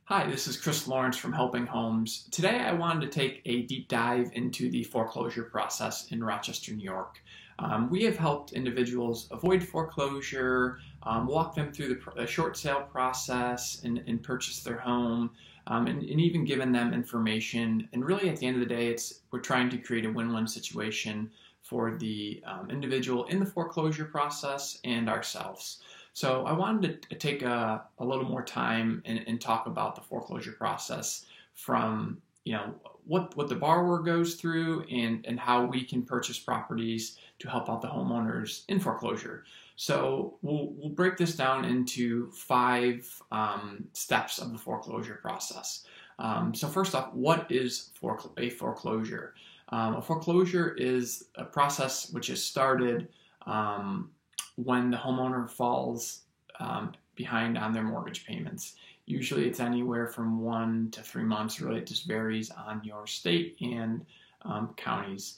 Hi, this is Chris Lawrence from Helping Homes. Today I wanted to take a deep dive into the foreclosure process in Rochester, New York. We have helped individuals avoid foreclosure, walk them through the short sale process and purchase their home, and even given them information. And really at the end of the day, we're trying to create a win-win situation for the individual in the foreclosure process and ourselves. So I wanted to take a little more time and talk about the foreclosure process from what the borrower goes through and how we can purchase properties to help out the homeowners in foreclosure. So we'll break this down into five steps of the foreclosure process. So first off, what is a foreclosure? A foreclosure is a process which is started when the homeowner falls behind on their mortgage payments. Usually it's anywhere from 1 to 3 months. Really, it just varies on your state and counties.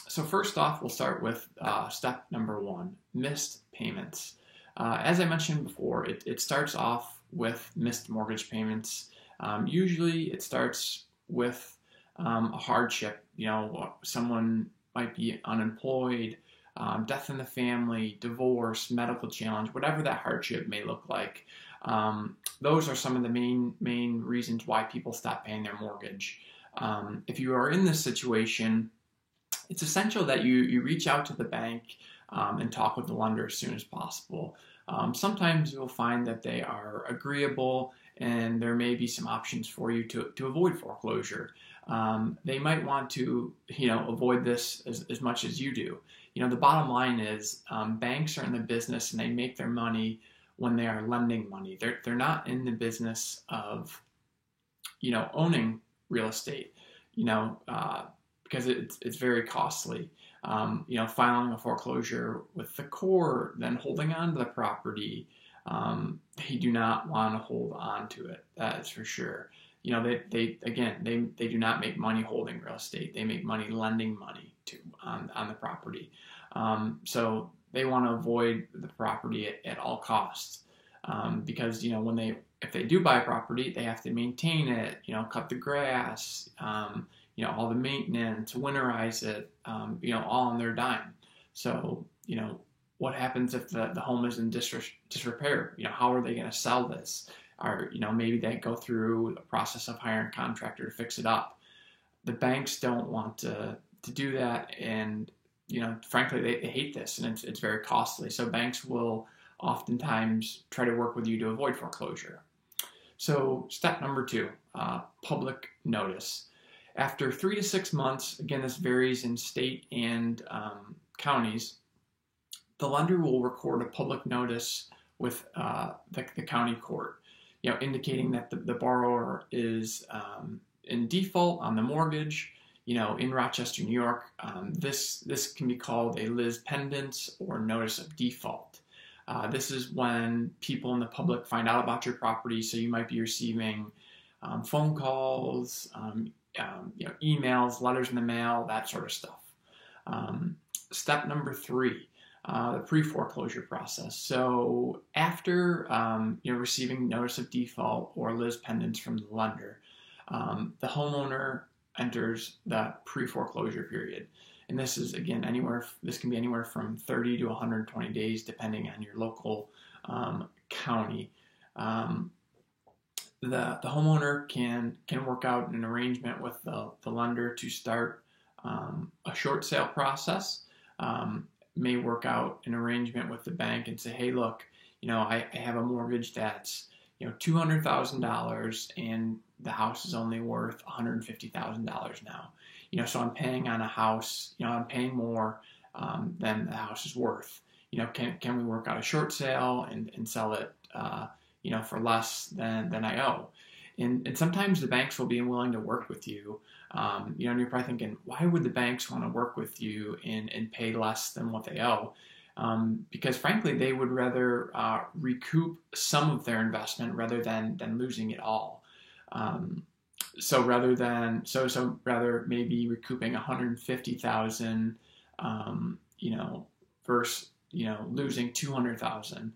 So first off, we'll start with step number 1, missed payments. As I mentioned before, it starts off with missed mortgage payments. Usually it starts with a hardship. Someone might be unemployed, death in the family, divorce, medical challenge, whatever that hardship may look like. Those are some of the main reasons why people stop paying their mortgage. If you are in this situation, it's essential that you reach out to the bank and talk with the lender as soon as possible. Sometimes you'll find that they are agreeable and there may be some options for you to avoid foreclosure. They might want to avoid this as much as you do. The bottom line is banks are in the business and they make their money when they are lending money. They're not in the business of owning real estate, because it's very costly. Filing a foreclosure with the court, then holding on to the property. They do not want to hold on to it. That is for sure. They do not make money holding real estate. They make money lending money on the property. So they want to avoid the property at all costs, because if they do buy a property, they have to maintain it. Cut the grass. All the maintenance, winterize it. All on their dime. So what happens if the home is in disrepair? How are they going to sell this? Or maybe they go through the process of hiring a contractor to fix it up. The banks don't want to do that, and frankly they hate this, and it's very costly. So banks will oftentimes try to work with you to avoid foreclosure. So step number 2, public notice. After 3 to 6 months, again this varies in state and counties, the lender will record a public notice with the county court, indicating that the borrower is in default on the mortgage. In Rochester, New York, this can be called a lis pendens or notice of default. This is when people in the public find out about your property, so you might be receiving phone calls, emails, letters in the mail, that sort of stuff. Step number 3. The pre-foreclosure process. So after receiving notice of default or lis pendens from the lender, the homeowner enters the pre-foreclosure period, and this is again this can be anywhere from 30 to 120 days depending on your local county. The homeowner can work out an arrangement with the lender to start a short sale process. May work out an arrangement with the bank and say, hey, look, I have a mortgage that's $200,000 and the house is only worth $150,000 now. So I'm paying on a house, I'm paying more than the house is worth. Can we work out a short sale and sell it for less than I owe? And sometimes the banks will be willing to work with you. And you're probably thinking, why would the banks want to work with you and pay less than what they owe? Because frankly, they would rather recoup some of their investment rather than losing it all. So rather maybe recouping $150,000, versus losing $200,000.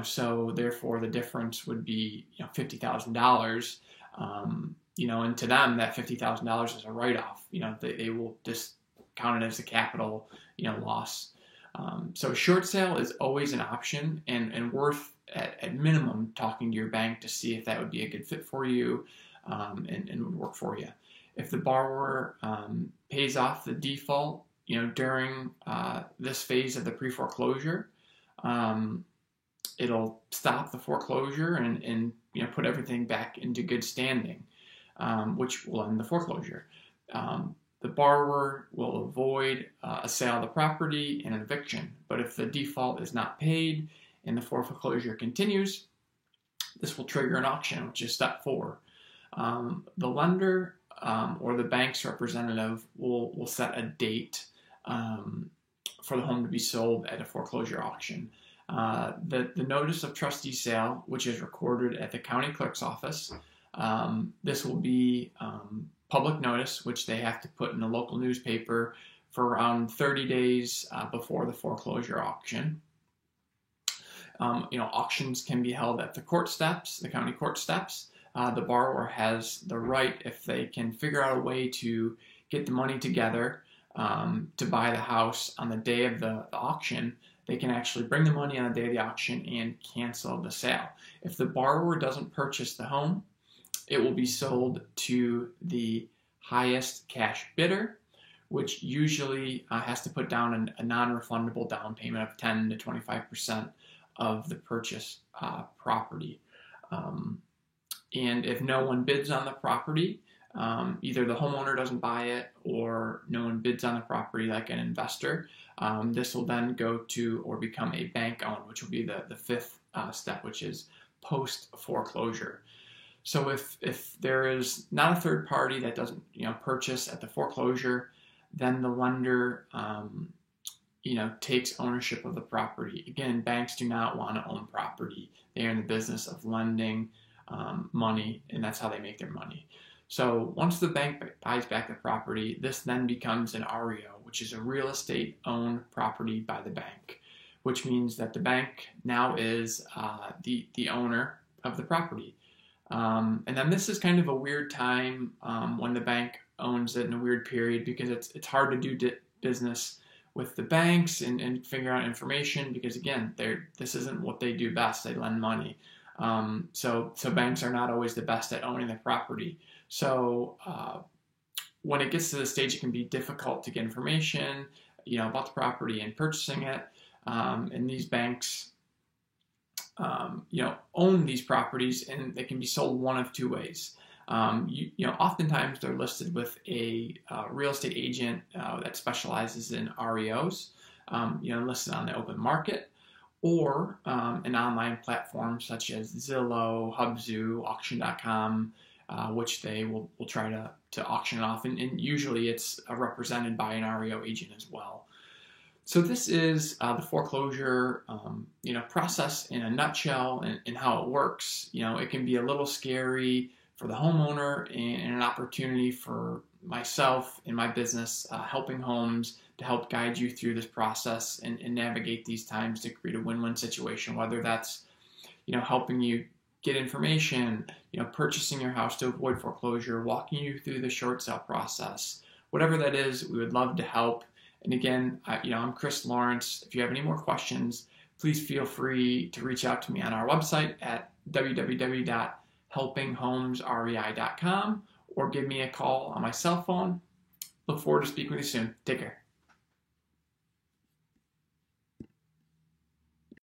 So therefore the difference would be, $50,000. And to them that $50,000 is a write-off. They will just count it as a capital, loss. So a short sale is always an option and worth at minimum talking to your bank to see if that would be a good fit for you, and would work for you. If the borrower pays off the default, during this phase of the pre-foreclosure, it'll stop the foreclosure and put everything back into good standing, which will end the foreclosure. The borrower will avoid a sale of the property and an eviction. But if the default is not paid and the foreclosure continues, this will trigger an auction, which is step 4. The lender or the bank's representative will set a date for the home to be sold at a foreclosure auction. The notice of trustee sale, which is recorded at the county clerk's office, this will be public notice, which they have to put in a local newspaper for around 30 days before the foreclosure auction. Auctions can be held at the court steps, the county court steps. The borrower has the right, if they can figure out a way to get the money together to buy the house on the day of the auction, they can actually bring the money on the day of the auction and cancel the sale. If the borrower doesn't purchase the home, it will be sold to the highest cash bidder, which usually has to put down a non-refundable down payment of 10 to 25% of the purchase property. And if no one bids on the property, either the homeowner doesn't buy it or no one bids on the property like an investor, this will then go to or become a bank owned, which will be the 5th step, which is post foreclosure. So if there is not a third party that doesn't purchase at the foreclosure, then the lender takes ownership of the property. Again, banks do not want to own property. They are in the business of lending money, and that's how they make their money. So once the bank buys back the property, this then becomes an REO, which is a real estate owned property by the bank, which means that the bank now is the owner of the property. And then this is kind of a weird time when the bank owns it in a weird period, because it's hard to do business with the banks and figure out information, because again, this isn't what they do best. They lend money. So banks are not always the best at owning the property. So when it gets to the stage, it can be difficult to get information, about the property and purchasing it. And these banks, own these properties, and they can be sold one of two ways. Oftentimes they're listed with a real estate agent that specializes in REOs, listed on the open market, or an online platform such as Zillow, Hubzu, Auction.com, which they will try to auction off, and usually it's represented by an REO agent as well. So this is the foreclosure, process in a nutshell, and how it works. It can be a little scary for the homeowner and an opportunity for myself and my business, Helping Homes, to help guide you through this process and navigate these times to create a win-win situation, whether that's, helping you get information, purchasing your house to avoid foreclosure, walking you through the short sale process, whatever that is, we would love to help. And again, I'm Chris Lawrence. If you have any more questions, please feel free to reach out to me on our website at www.helpinghomesrei.com, or give me a call on my cell phone. Look forward to speaking with you soon. Take care.